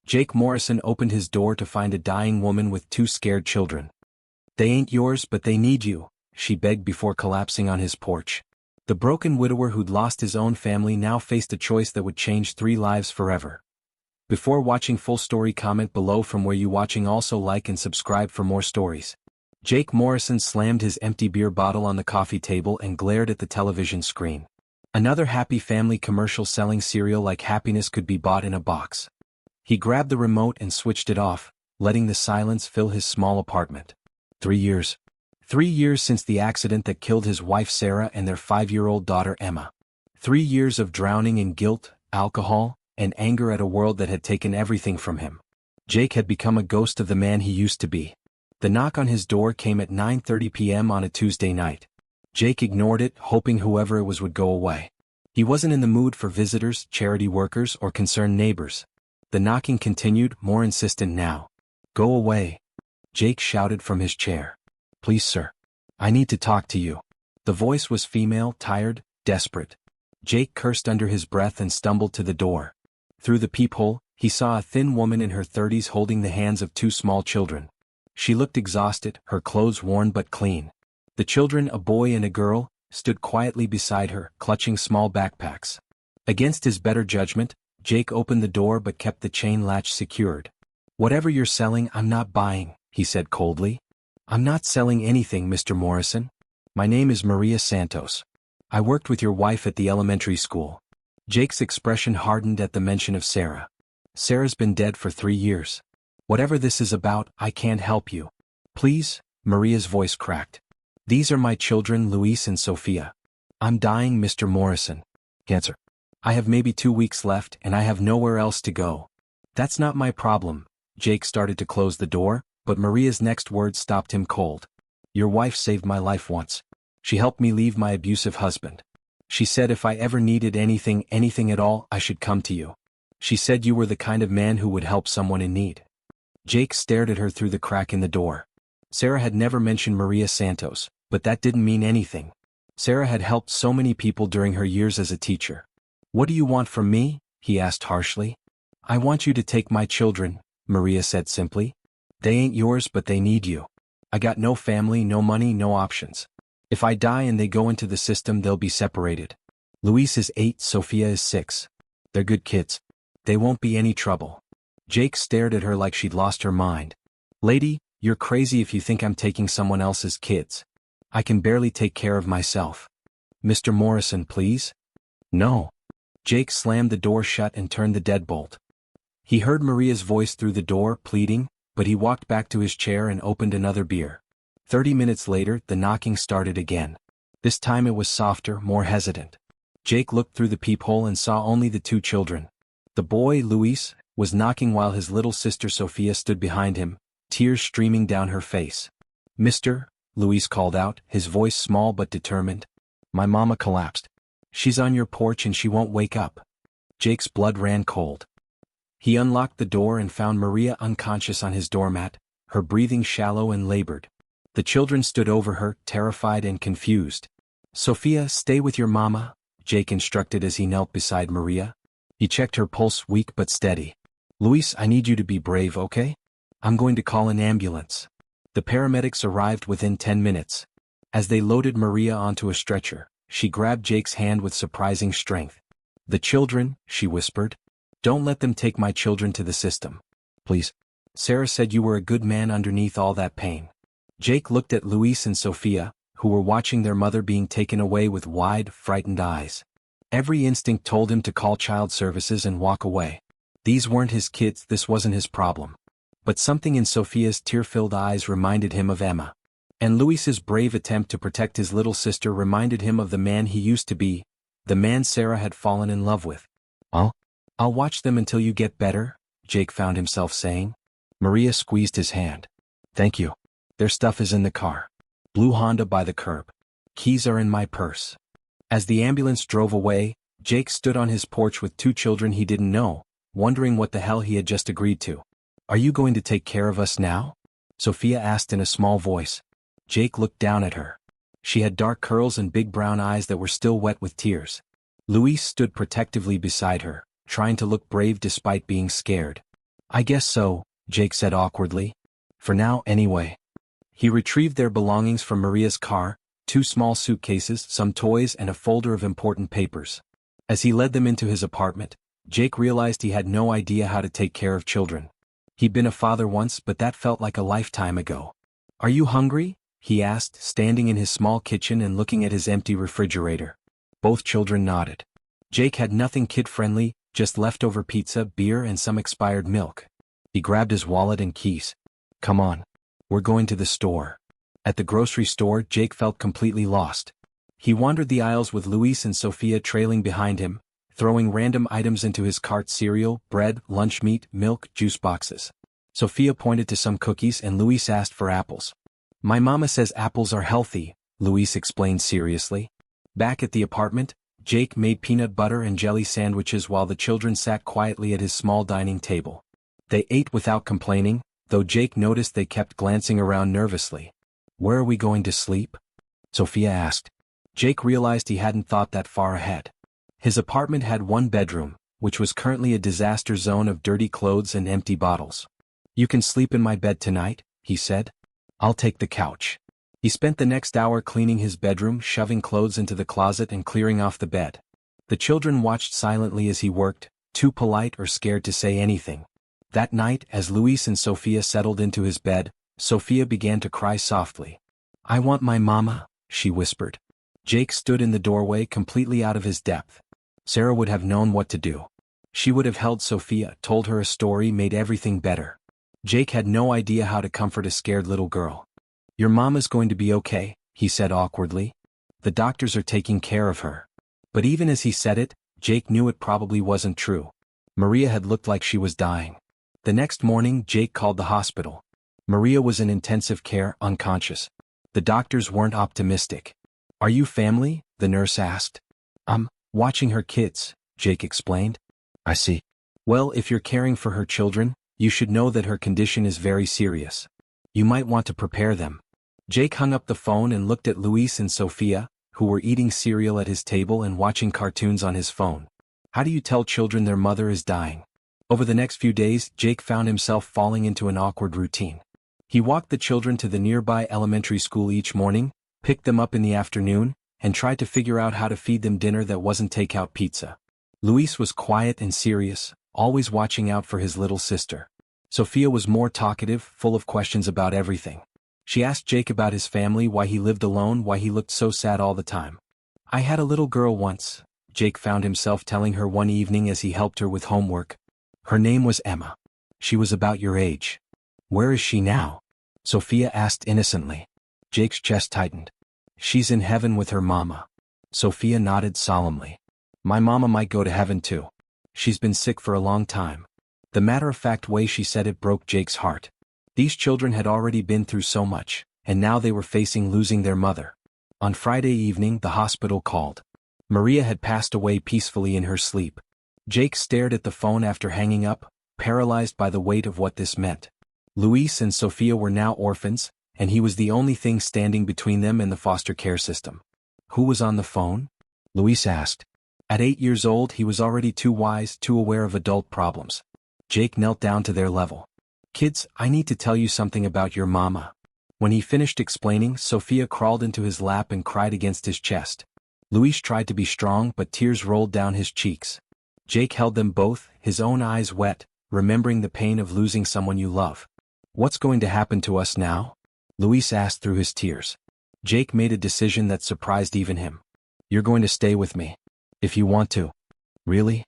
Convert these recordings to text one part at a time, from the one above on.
Jake Morrison opened his door to find a dying woman with two scared children. "They ain't yours but they need you," she begged before collapsing on his porch. The broken widower who'd lost his own family now faced a choice that would change 3 lives forever. Before watching full story, comment below from where you watching. Also like and subscribe for more stories. Jake Morrison slammed his empty beer bottle on the coffee table and glared at the television screen. Another happy family commercial selling cereal like happiness could be bought in a box. He grabbed the remote and switched it off, letting the silence fill his small apartment. 3 years. 3 years since the accident that killed his wife Sarah and their 5-year-old daughter Emma. 3 years of drowning in guilt, alcohol, and anger at a world that had taken everything from him. Jake had become a ghost of the man he used to be. The knock on his door came at 9:30 p.m. on a Tuesday night. Jake ignored it, hoping whoever it was would go away. He wasn't in the mood for visitors, charity workers, or concerned neighbors. The knocking continued, more insistent now. "Go away," Jake shouted from his chair. "Please, sir. I need to talk to you." The voice was female, tired, desperate. Jake cursed under his breath and stumbled to the door. Through the peephole, he saw a thin woman in her 30s holding the hands of 2 small children. She looked exhausted, her clothes worn but clean. The children, a boy and a girl, stood quietly beside her, clutching small backpacks. Against his better judgment, Jake opened the door but kept the chain latch secured. "Whatever you're selling, I'm not buying," he said coldly. "I'm not selling anything, Mr. Morrison. My name is Maria Santos. I worked with your wife at the elementary school." Jake's expression hardened at the mention of Sarah. "Sarah's been dead for 3 years. Whatever this is about, I can't help you." "Please," Maria's voice cracked. "These are my children, Luis and Sophia. I'm dying, Mr. Morrison. Cancer. I have maybe 2 weeks left and I have nowhere else to go." "That's not my problem." Jake started to close the door, but Maria's next words stopped him cold. "Your wife saved my life once. She helped me leave my abusive husband. She said if I ever needed anything at all, I should come to you. She said you were the kind of man who would help someone in need." Jake stared at her through the crack in the door. Sarah had never mentioned Maria Santos, but that didn't mean anything. Sarah had helped so many people during her years as a teacher. "What do you want from me?" he asked harshly. "I want you to take my children," Maria said simply. "They ain't yours but they need you. I got no family, no money, no options. If I die and they go into the system, they'll be separated. Luis is 8, Sophia is 6. They're good kids. They won't be any trouble." Jake stared at her like she'd lost her mind. "Lady, you're crazy if you think I'm taking someone else's kids. I can barely take care of myself. Mr. Morrison, please." "No." Jake slammed the door shut and turned the deadbolt. He heard Maria's voice through the door, pleading, but he walked back to his chair and opened another beer. 30 minutes later, the knocking started again. This time it was softer, more hesitant. Jake looked through the peephole and saw only the 2 children. The boy, Luis, was knocking while his little sister Sophia stood behind him, tears streaming down her face. "Mister," Luis called out, his voice small but determined. "My mama collapsed. She's on your porch and she won't wake up." Jake's blood ran cold. He unlocked the door and found Maria unconscious on his doormat, her breathing shallow and labored. The children stood over her, terrified and confused. "Sophia, stay with your mama," Jake instructed as he knelt beside Maria. He checked her pulse, weak but steady. "Luis, I need you to be brave, okay? I'm going to call an ambulance." The paramedics arrived within 10 minutes. As they loaded Maria onto a stretcher, she grabbed Jake's hand with surprising strength. "The children," she whispered. "Don't let them take my children to the system. Please. Sarah said you were a good man underneath all that pain." Jake looked at Luis and Sophia, who were watching their mother being taken away with wide, frightened eyes. Every instinct told him to call child services and walk away. These weren't his kids, this wasn't his problem. But something in Sophia's tear-filled eyes reminded him of Emma. And Luis's brave attempt to protect his little sister reminded him of the man he used to be, the man Sarah had fallen in love with. I'll watch them until you get better," Jake found himself saying. Maria squeezed his hand. "Thank you. Their stuff is in the car. Blue Honda by the curb. Keys are in my purse." As the ambulance drove away, Jake stood on his porch with 2 children he didn't know, wondering what the hell he had just agreed to. "Are you going to take care of us now?" Sophia asked in a small voice. Jake looked down at her. She had dark curls and big brown eyes that were still wet with tears. Luis stood protectively beside her, trying to look brave despite being scared. I guess so, Jake said awkwardly. For now, anyway. He retrieved their belongings from Maria's car, 2 small suitcases, some toys and a folder of important papers. As he led them into his apartment, Jake realized he had no idea how to take care of children. He'd been a father once, but that felt like a lifetime ago. Are you hungry? He asked, standing in his small kitchen and looking at his empty refrigerator. Both children nodded. Jake had nothing kid-friendly, just leftover pizza, beer and some expired milk. He grabbed his wallet and keys. Come on. We're going to the store. At the grocery store, Jake felt completely lost. He wandered the aisles with Luis and Sophia trailing behind him, throwing random items into his cart: cereal, bread, lunch meat, milk, juice boxes. Sophia pointed to some cookies and Luis asked for apples. My mama says apples are healthy, Luis explained seriously. Back at the apartment, Jake made peanut butter and jelly sandwiches while the children sat quietly at his small dining table. They ate without complaining, though Jake noticed they kept glancing around nervously. Where are we going to sleep? Sophia asked. Jake realized he hadn't thought that far ahead. His apartment had 1 bedroom, which was currently a disaster zone of dirty clothes and empty bottles. You can sleep in my bed tonight, he said. I'll take the couch. He spent the next hour cleaning his bedroom, shoving clothes into the closet and clearing off the bed. The children watched silently as he worked, too polite or scared to say anything. That night, as Luis and Sophia settled into his bed, Sophia began to cry softly. I want my mama, she whispered. Jake stood in the doorway, completely out of his depth. Sarah would have known what to do. She would have held Sophia, told her a story, made everything better. Jake had no idea how to comfort a scared little girl. Your mama's going to be okay, he said awkwardly. The doctors are taking care of her. But even as he said it, Jake knew it probably wasn't true. Maria had looked like she was dying. The next morning, Jake called the hospital. Maria was in intensive care, unconscious. The doctors weren't optimistic. Are you family? The nurse asked. Watching her kids, Jake explained. I see. Well, if you're caring for her children, you should know that her condition is very serious. You might want to prepare them. Jake hung up the phone and looked at Luis and Sophia, who were eating cereal at his table and watching cartoons on his phone. How do you tell children their mother is dying? Over the next few days, Jake found himself falling into an awkward routine. He walked the children to the nearby elementary school each morning, picked them up in the afternoon, and tried to figure out how to feed them dinner that wasn't takeout pizza. Luis was quiet and serious, always watching out for his little sister. Sophia was more talkative, full of questions about everything. She asked Jake about his family, why he lived alone, why he looked so sad all the time. I had a little girl once, Jake found himself telling her one evening as he helped her with homework. Her name was Emma. She was about your age. Where is she now? Sophia asked innocently. Jake's chest tightened. She's in heaven with her mama. Sophia nodded solemnly. My mama might go to heaven too. She's been sick for a long time. The matter-of-fact way she said it broke Jake's heart. These children had already been through so much, and now they were facing losing their mother. On Friday evening, the hospital called. Maria had passed away peacefully in her sleep. Jake stared at the phone after hanging up, paralyzed by the weight of what this meant. Luis and Sophia were now orphans, and he was the only thing standing between them and the foster care system. Who was on the phone? Luis asked. At 8 years old, he was already too wise, too aware of adult problems. Jake knelt down to their level. Kids, I need to tell you something about your mama. When he finished explaining, Sophia crawled into his lap and cried against his chest. Luis tried to be strong, but tears rolled down his cheeks. Jake held them both, his own eyes wet, remembering the pain of losing someone you love. What's going to happen to us now? Luis asked through his tears. Jake made a decision that surprised even him. You're going to stay with me. If you want to. Really?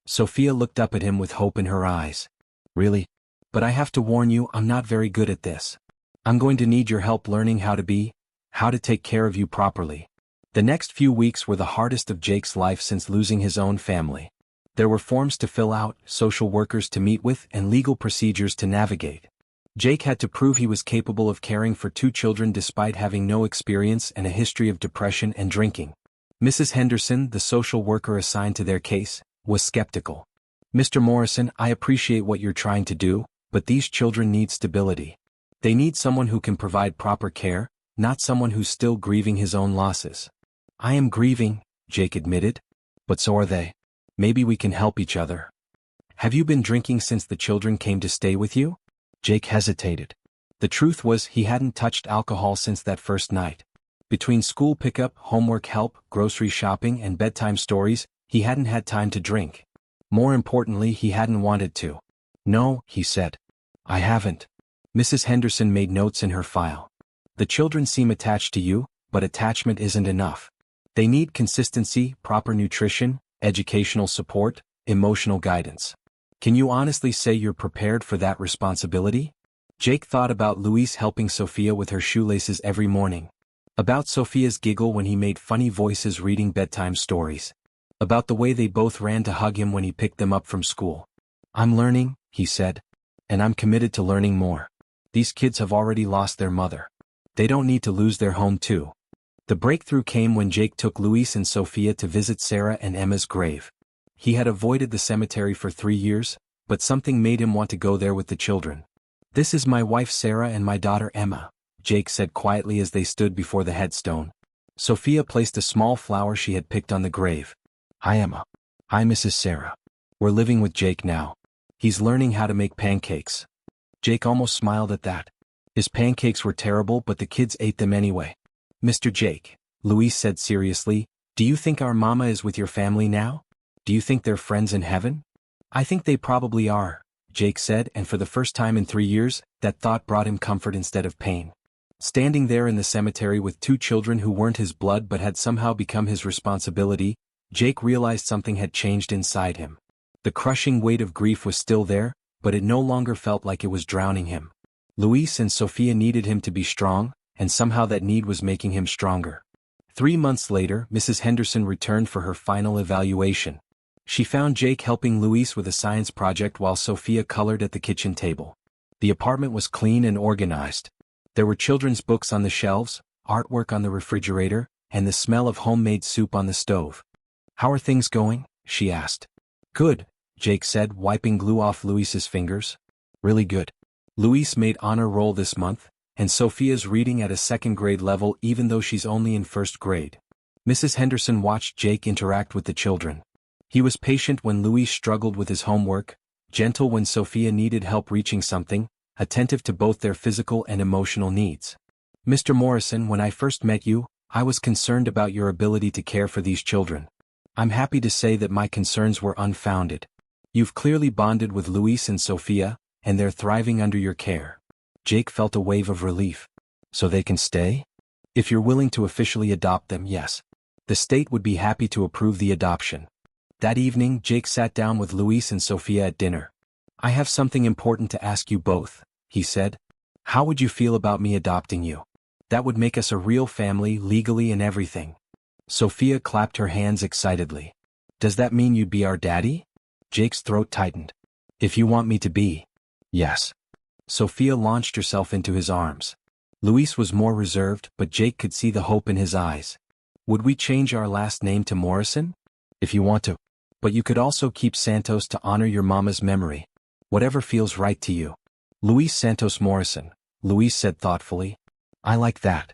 Sophia looked up at him with hope in her eyes. Really? But I have to warn you, I'm not very good at this. I'm going to need your help learning how to take care of you properly. The next few weeks were the hardest of Jake's life since losing his own family. There were forms to fill out, social workers to meet with, and legal procedures to navigate. Jake had to prove he was capable of caring for 2 children despite having no experience and a history of depression and drinking. Mrs. Henderson, the social worker assigned to their case, was skeptical. Mr. Morrison, I appreciate what you're trying to do, but these children need stability. They need someone who can provide proper care, not someone who's still grieving his own losses. I am grieving, Jake admitted. But so are they. Maybe we can help each other. Have you been drinking since the children came to stay with you? Jake hesitated. The truth was he hadn't touched alcohol since that first night. Between school pickup, homework help, grocery shopping, and bedtime stories, he hadn't had time to drink. More importantly, he hadn't wanted to. No, he said. I haven't. Mrs. Henderson made notes in her file. The children seem attached to you, but attachment isn't enough. They need consistency, proper nutrition, educational support, emotional guidance. Can you honestly say you're prepared for that responsibility? Jake thought about Luis helping Sophia with her shoelaces every morning. About Sophia's giggle when he made funny voices reading bedtime stories. About the way they both ran to hug him when he picked them up from school. I'm learning, he said. And I'm committed to learning more. These kids have already lost their mother. They don't need to lose their home too. The breakthrough came when Jake took Luis and Sophia to visit Sarah and Emma's grave. He had avoided the cemetery for 3 years, but something made him want to go there with the children. This is my wife Sarah and my daughter Emma, Jake said quietly as they stood before the headstone. Sophia placed a small flower she had picked on the grave. Hi Emma. Hi Mrs. Sarah. We're living with Jake now. He's learning how to make pancakes. Jake almost smiled at that. His pancakes were terrible but the kids ate them anyway. Mr. Jake, Luis said seriously, do you think our mama is with your family now? Do you think they're friends in heaven? I think they probably are, Jake said, and for the first time in 3 years, that thought brought him comfort instead of pain. Standing there in the cemetery with 2 children who weren't his blood but had somehow become his responsibility, Jake realized something had changed inside him. The crushing weight of grief was still there, but it no longer felt like it was drowning him. Luis and Sophia needed him to be strong, and somehow that need was making him stronger. 3 months later, Mrs. Henderson returned for her final evaluation. She found Jake helping Luis with a science project while Sophia colored at the kitchen table. The apartment was clean and organized. There were children's books on the shelves, artwork on the refrigerator, and the smell of homemade soup on the stove. How are things going? She asked. Good, Jake said, wiping glue off Luis's fingers. Really good. Luis made honor roll this month, and Sophia's reading at a 2nd grade level even though she's only in 1st grade. Mrs. Henderson watched Jake interact with the children. He was patient when Luis struggled with his homework, gentle when Sophia needed help reaching something, attentive to both their physical and emotional needs. Mr. Morrison, when I first met you, I was concerned about your ability to care for these children. I'm happy to say that my concerns were unfounded. You've clearly bonded with Luis and Sophia, and they're thriving under your care. Jake felt a wave of relief. So they can stay? If you're willing to officially adopt them, yes. The state would be happy to approve the adoption. That evening, Jake sat down with Luis and Sophia at dinner. I have something important to ask you both, he said. How would you feel about me adopting you? That would make us a real family, legally and everything. Sophia clapped her hands excitedly. Does that mean you'd be our daddy? Jake's throat tightened. If you want me to be. Yes. Sophia launched herself into his arms. Luis was more reserved, but Jake could see the hope in his eyes. Would we change our last name to Morrison? If you want to. But you could also keep Santos to honor your mama's memory. Whatever feels right to you. Luis Santos Morrison, Luis said thoughtfully. I like that.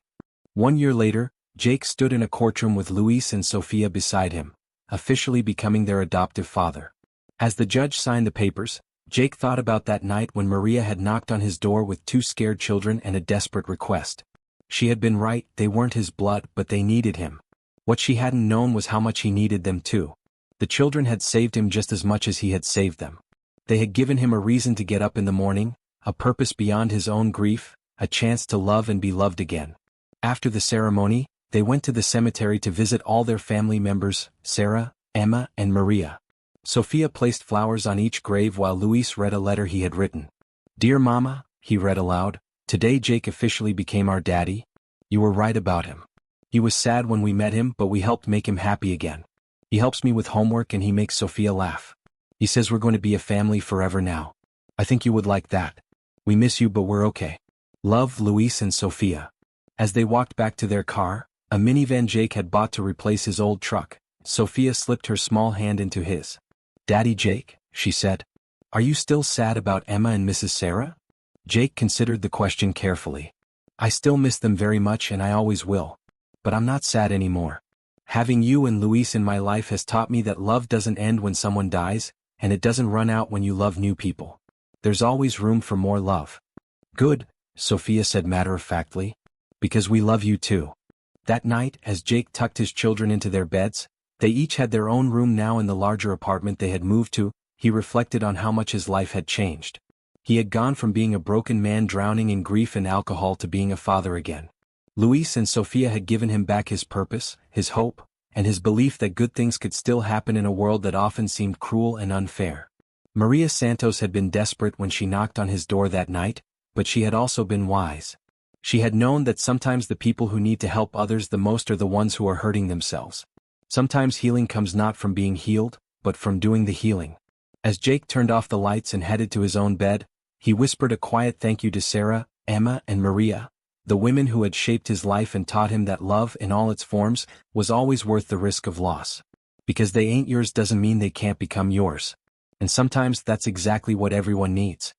1 year later, Jake stood in a courtroom with Luis and Sophia beside him, officially becoming their adoptive father. As the judge signed the papers, Jake thought about that night when Maria had knocked on his door with 2 scared children and a desperate request. She had been right, they weren't his blood, but they needed him. What she hadn't known was how much he needed them too. The children had saved him just as much as he had saved them. They had given him a reason to get up in the morning, a purpose beyond his own grief, a chance to love and be loved again. After the ceremony, they went to the cemetery to visit all their family members, Sarah, Emma, and Maria. Sophia placed flowers on each grave while Luis read a letter he had written. Dear Mama, he read aloud, today Jake officially became our daddy. You were right about him. He was sad when we met him, but we helped make him happy again. He helps me with homework and he makes Sophia laugh. He says we're going to be a family forever now. I think you would like that. We miss you but we're okay. Love, Luis and Sophia. As they walked back to their car, a minivan Jake had bought to replace his old truck, Sophia slipped her small hand into his. Daddy Jake, she said. Are you still sad about Emma and Mrs. Sarah? Jake considered the question carefully. I still miss them very much and I always will. But I'm not sad anymore. Having you and Luis in my life has taught me that love doesn't end when someone dies, and it doesn't run out when you love new people. There's always room for more love. Good, Sophia said matter-of-factly. Because we love you too. That night, as Jake tucked his children into their beds, they each had their own room now in the larger apartment they had moved to. He reflected on how much his life had changed. He had gone from being a broken man drowning in grief and alcohol to being a father again. Luis and Sophia had given him back his purpose, his hope, and his belief that good things could still happen in a world that often seemed cruel and unfair. Maria Santos had been desperate when she knocked on his door that night, but she had also been wise. She had known that sometimes the people who need to help others the most are the ones who are hurting themselves. Sometimes healing comes not from being healed, but from doing the healing. As Jake turned off the lights and headed to his own bed, he whispered a quiet thank you to Sarah, Emma, and Maria, the women who had shaped his life and taught him that love in all its forms was always worth the risk of loss. Because they ain't yours doesn't mean they can't become yours. And sometimes that's exactly what everyone needs.